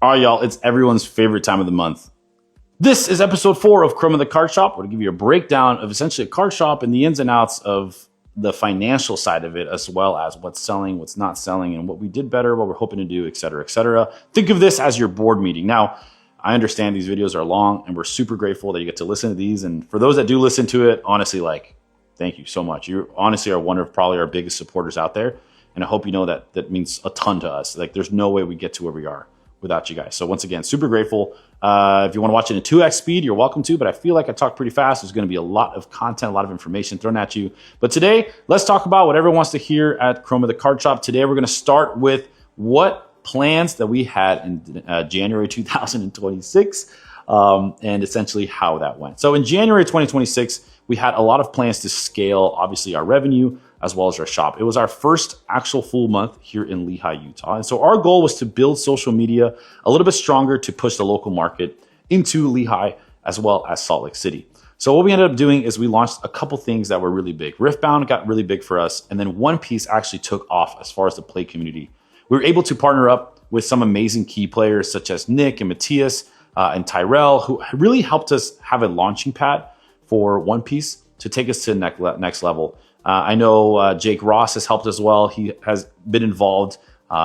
All right, y'all, it's everyone's favorite time of the month. This is episode 4 of Croma the Card Shop. We're going to give you a breakdown of essentially a card shop and the ins and outs of the financial side of it, as well as what's selling, what's not selling, and what we did better, what we're hoping to do, et cetera, et cetera. Think of this as your board meeting. Now, I understand these videos are long, and we're super grateful that you get to listen to these. And for those that do listen to it, honestly, thank you so much. You honestly are one of probably our biggest supporters out there. And I hope you know that that means a ton to us. There's no way we get to where we are without you guys. So once again, super grateful. If you want to watch it in 2x speed, you're welcome to, but I feel like I talk pretty fast. There's going to be a lot of content, a lot of information thrown at you. But today, let's talk about what everyone wants to hear at Croma the Card Shop. Today, we're going to start with what plans that we had in January 2026 and essentially how that went. So in January 2026, we had a lot of plans to scale, obviously, our revenue as well as our shop. It was our first actual full month here in Lehi, Utah. And so our goal was to build social media a little bit stronger to push the local market into Lehi as well as Salt Lake City. So what we ended up doing is we launched a couple things that were really big. Riftbound got really big for us, and then One Piece actually took off as far as the play community. We were able to partner up with some amazing key players such as Nick and Matthias and Tyrell, who really helped us have a launching pad for One Piece to take us to the next level. I know Jake Ross has helped as well. He has been involved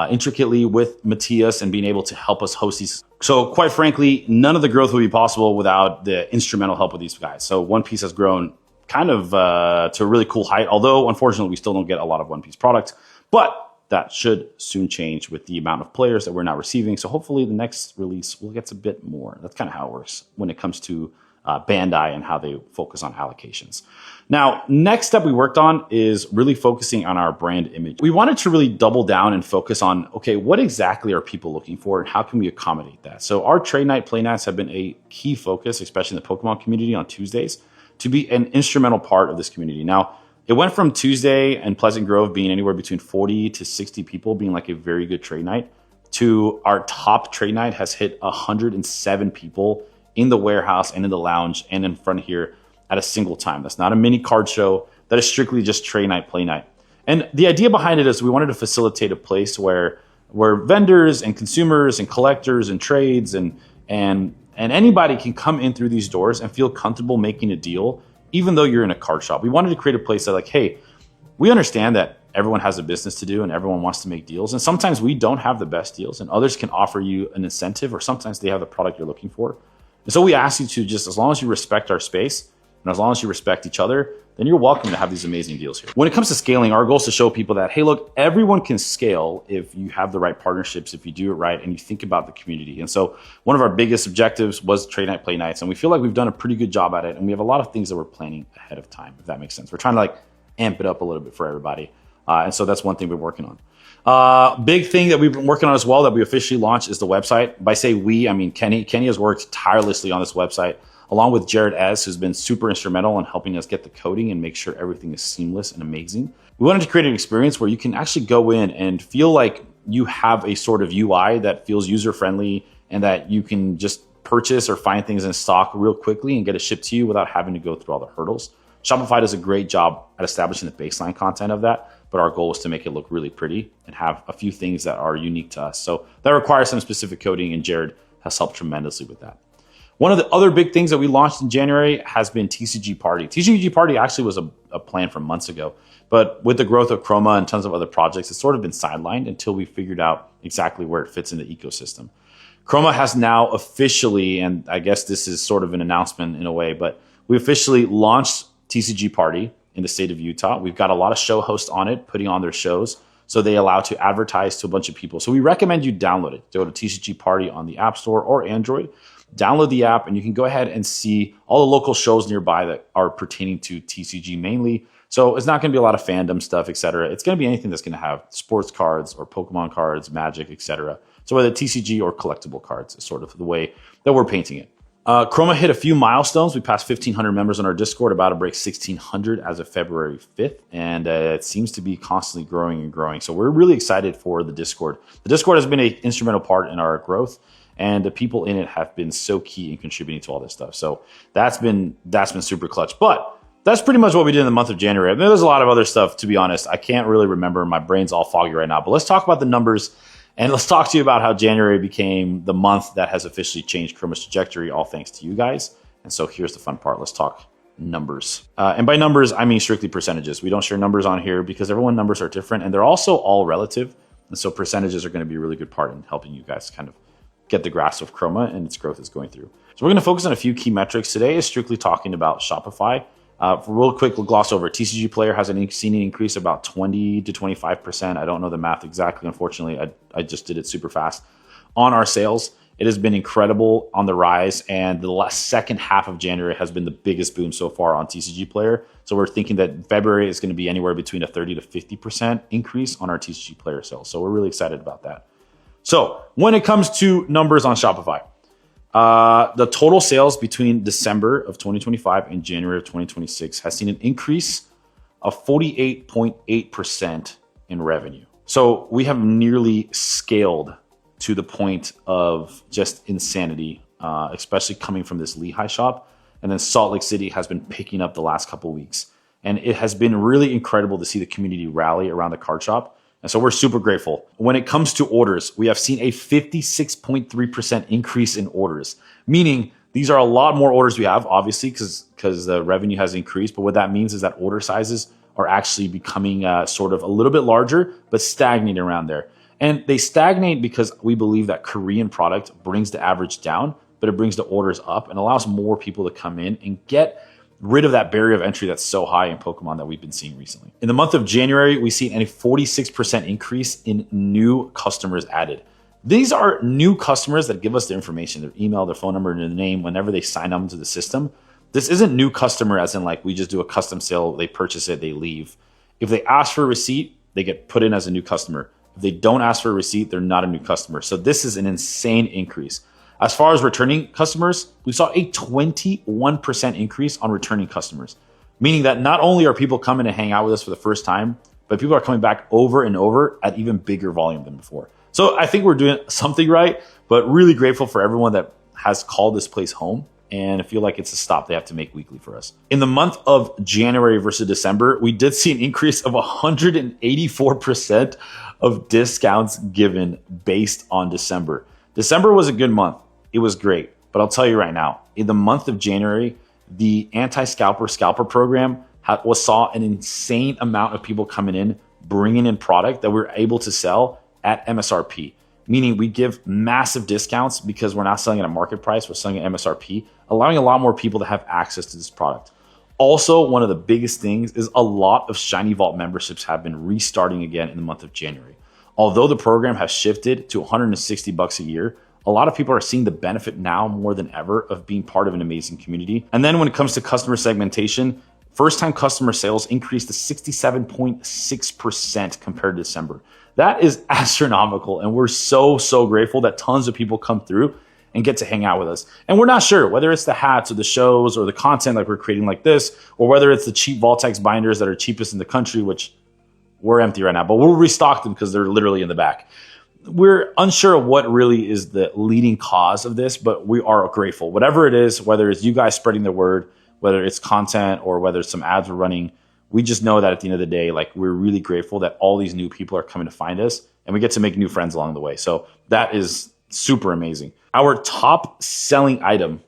intricately with Matthias and being able to help us host these. So quite frankly, none of the growth would be possible without the instrumental help of these guys. So One Piece has grown kind of to a really cool height, although unfortunately we still don't get a lot of One Piece product, but that should soon change with the amount of players that we're now receiving. So hopefully the next release will get a bit more. That's kind of how it works when it comes to Bandai and how they focus on allocations. Now, next step we worked on is really focusing on our brand image. We wanted to really double down and focus on, okay, what exactly are people looking for and how can we accommodate that? So our trade night, play nights have been a key focus, especially in the Pokemon community on Tuesdays, to be an instrumental part of this community. Now, it went from Tuesday and Pleasant Grove being anywhere between 40 to 60 people being like a very good trade night to our top trade night has hit 107 people in the warehouse and in the lounge and in front here at a single time. That's not a mini card show. That is strictly just trade night, play night. And the idea behind it is we wanted to facilitate a place where vendors and consumers and collectors and trades and anybody can come in through these doors and feel comfortable making a deal, even though you're in a card shop. We wanted to create a place that hey, we understand that everyone has a business to do and everyone wants to make deals. And sometimes we don't have the best deals and others can offer you an incentive or sometimes they have the product you're looking for. And so we ask you to just, as long as you respect our space and as long as you respect each other, then you're welcome to have these amazing deals here. When it comes to scaling, our goal is to show people that, hey, look, everyone can scale if you have the right partnerships, if you do it right, and you think about the community. And so one of our biggest objectives was trade night, play nights, and we feel like we've done a pretty good job at it, and we have a lot of things that we're planning ahead of time, if that makes sense. We're trying to amp it up a little bit for everybody. And so that's one thing we're working on. Big thing that we've been working on as well that we officially launched is the website. By say we, I mean Kenny. Kenny has worked tirelessly on this website, along with Jared S., who's been super instrumental in helping us get the coding and make sure everything is seamless and amazing. We wanted to create an experience where you can actually go in and feel like you have a sort of UI that feels user-friendly and that you can just purchase or find things in stock real quickly and get it shipped to you without having to go through all the hurdles. Shopify does a great job at establishing the baseline content of that, but our goal is to make it look really pretty and have a few things that are unique to us. So that requires some specific coding, and Jared has helped tremendously with that. One of the other big things that we launched in January has been TCG Party. TCG Party actually was a plan from months ago, but with the growth of Croma and tons of other projects, it's sort of been sidelined until we figured out exactly where it fits in the ecosystem. Croma has now officially, and I guess this is sort of an announcement in a way, but we officially launched TCG Party in the state of Utah. We've got a lot of show hosts on it, putting on their shows, so they allow to advertise to a bunch of people. So we recommend you download it. Go to TCG Party on the App Store or Android, download the app, and you can go ahead and see all the local shows nearby that are pertaining to TCG mainly. So it's not going to be a lot of fandom stuff, etc. It's going to be anything that's going to have sports cards or Pokemon cards, Magic, etc. So whether TCG or collectible cards is sort of the way that we're painting it. Croma hit a few milestones. We passed 1,500 members on our Discord, about to break 1,600 as of February 5th. And it seems to be constantly growing and growing. So we're really excited for the Discord. The Discord has been an instrumental part in our growth, and the people in it have been so key in contributing to all this stuff. So that's been super clutch. But that's pretty much what we did in the month of January. I mean, there's a lot of other stuff, to be honest. I can't really remember. My brain's all foggy right now. But let's talk about the numbers And let's talk to you about how January became the month that has officially changed Chroma's trajectory, all thanks to you guys. And so here's the fun part. Let's talk numbers. And by numbers, I mean strictly percentages. We don't share numbers on here because everyone's numbers are different and they're also all relative. And so percentages are going to be a really good part in helping you guys kind of get the grasp of Croma and its growth is going through. So we're going to focus on a few key metrics. Today is strictly talking about Shopify. Real quick, we'll gloss over. TCG Player has seen an increase of about 20 to 25%. I don't know the math exactly. Unfortunately, I just did it super fast. On our sales, it has been incredible on the rise. And the second half of January has been the biggest boom so far on TCG Player. So we're thinking that February is going to be anywhere between a 30 to 50% increase on our TCG Player sales. So we're really excited about that. So when it comes to numbers on Shopify, the total sales between December of 2025 and January of 2026 has seen an increase of 48.8% in revenue. So we have nearly scaled to the point of just insanity, especially coming from this Lehigh shop. And then Salt Lake City has been picking up the last couple of weeks. And it has been really incredible to see the community rally around the card shop. And so we're super grateful. When it comes to orders, we have seen a 56.3% increase in orders, meaning these are a lot more orders we have, obviously, because the revenue has increased. But what that means is that order sizes are actually becoming sort of a little bit larger, but stagnating around there. And they stagnate because we believe that Korean product brings the average down, but it brings the orders up and allows more people to come in and get rid of that barrier of entry that's so high in Pokemon that we've been seeing recently. In the month of January, we've seen a 46% increase in new customers added. These are new customers that give us their information, their email, their phone number, and their name whenever they sign up into the system. This isn't new customer as in like we just do a custom sale, they purchase it, they leave. If they ask for a receipt, they get put in as a new customer. If they don't ask for a receipt, they're not a new customer. So this is an insane increase. As far as returning customers, we saw a 21% increase on returning customers, meaning that not only are people coming to hang out with us for the first time, but people are coming back over and over at even bigger volume than before. So I think we're doing something right, but really grateful for everyone that has called this place home. And I feel like it's a stop they have to make weekly for us. In the month of January versus December, we did see an increase of 184% of discounts given based on December. December was a good month. It was great. But I'll tell you right now, in the month of January, the anti-scalper program saw an insane amount of people coming in, bringing in product that we're able to sell at MSRP. Meaning we give massive discounts because we're not selling at a market price, we're selling at MSRP, allowing a lot more people to have access to this product. Also, one of the biggest things is a lot of Shiny Vault memberships have been restarting again in the month of January. Although the program has shifted to $160 a year, a lot of people are seeing the benefit now more than ever of being part of an amazing community. And then when it comes to customer segmentation, first-time customer sales increased to 67.6% compared to December. That is astronomical, and we're so grateful that tons of people come through and get to hang out with us. And we're not sure whether it's the hats or the shows or the content like we're creating like this, or whether it's the cheap Vaultex binders that are cheapest in the country, which we're empty right now, but we'll restock them because they're literally in the back. We're unsure of what really is the leading cause of this, but we are grateful. Whatever it is, whether it's you guys spreading the word, whether it's content or whether it's some ads we're running, we just know that at the end of the day, like we're really grateful that all these new people are coming to find us and we get to make new friends along the way. So that is super amazing. Our top selling item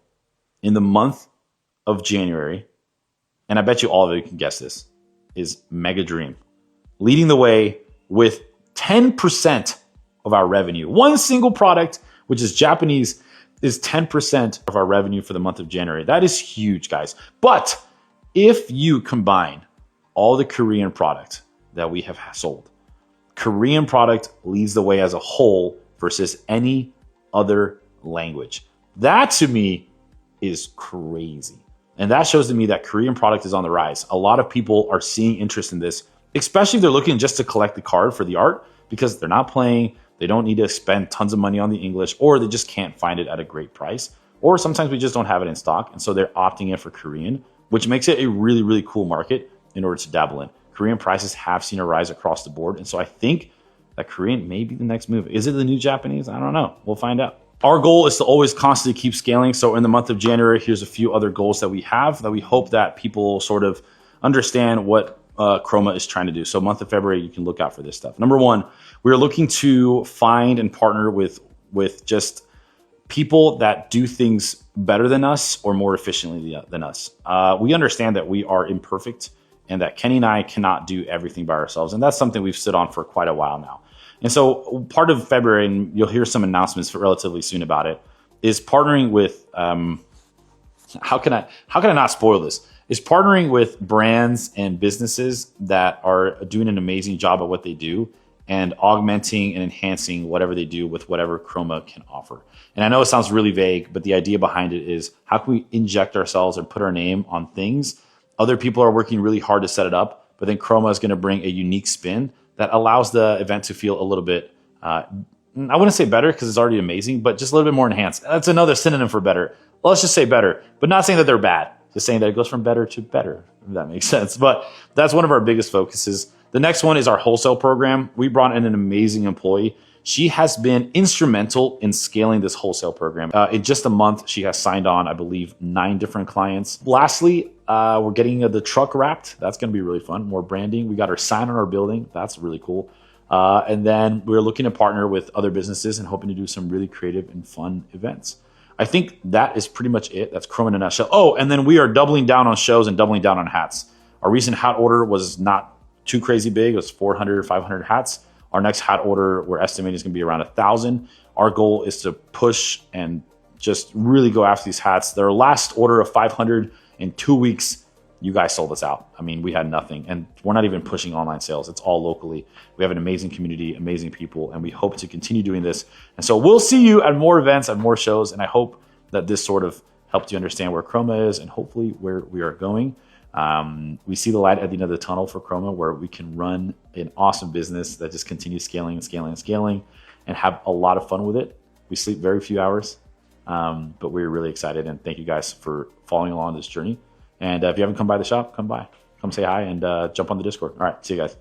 in the month of January, and I bet you all of you can guess this, is Mega Dream. Leading the way with 10% of our revenue. One single product, which is Japanese, is 10% of our revenue for the month of January. That is huge, guys. But if you combine all the Korean product that we have sold, Korean product leads the way as a whole versus any other language. That to me is crazy. And that shows to me that Korean product is on the rise. A lot of people are seeing interest in this, especially if they're looking just to collect the card for the art because they're not playing, they don't need to spend tons of money on the English, or they just can't find it at a great price. Or sometimes we just don't have it in stock. And so they're opting in for Korean, which makes it a really cool market in order to dabble in. Korean prices have seen a rise across the board. And so I think that Korean may be the next move. Is it the new Japanese? I don't know. We'll find out. Our goal is to always constantly keep scaling. So in the month of January, here's a few other goals that we have that we hope that people sort of understand what Croma is trying to do. So month of February, you can look out for this stuff. Number one, we're looking to find and partner with just people that do things better than us or more efficiently than us. We understand that we are imperfect and that Kenny and I cannot do everything by ourselves. And that's something we've stood on for quite a while now. And so part of February, and you'll hear some announcements relatively soon about it, is partnering with, how can I not spoil this? Is partnering with brands and businesses that are doing an amazing job at what they do and augmenting and enhancing whatever they do with whatever Croma can offer. And I know it sounds really vague, but the idea behind it is how can we inject ourselves and put our name on things? Other people are working really hard to set it up, but then Croma is going to bring a unique spin that allows the event to feel a little bit, I wouldn't say better because it's already amazing, but just a little bit more enhanced. That's another synonym for better. Well, let's just say better, but not saying that they're bad. Just saying that it goes from better to better, if that makes sense. But that's one of our biggest focuses. The next one is our wholesale program. We brought in an amazing employee. She has been instrumental in scaling this wholesale program. In just a month, she has signed on, I believe, 9 different clients. Lastly, we're getting the truck wrapped. That's going to be really fun. More branding. We got our sign on our building. That's really cool. And then we're looking to partner with other businesses and hoping to do some really creative and fun events. I think that is pretty much it. That's Croma in a nutshell. Oh, and then we are doubling down on shows and doubling down on hats. Our recent hat order was not too crazy big. It was 400, 500 hats. Our next hat order, we're estimating, is going to be around 1,000. Our goal is to push and just really go after these hats. Their last order of 500 in 2 weeks, you guys sold us out. I mean, we had nothing. And we're not even pushing online sales. It's all locally. We have an amazing community, amazing people, and we hope to continue doing this. And so we'll see you at more events, at more shows, and I hope that this sort of helped you understand where Croma is and hopefully where we are going. We see the light at the end of the tunnel for Croma, where we can run an awesome business that just continues scaling and scaling and scaling and have a lot of fun with it. We sleep very few hours, but we're really excited. And thank you guys for following along this journey. And if you haven't come by the shop, come by. Come say hi and jump on the Discord. All right, see you guys.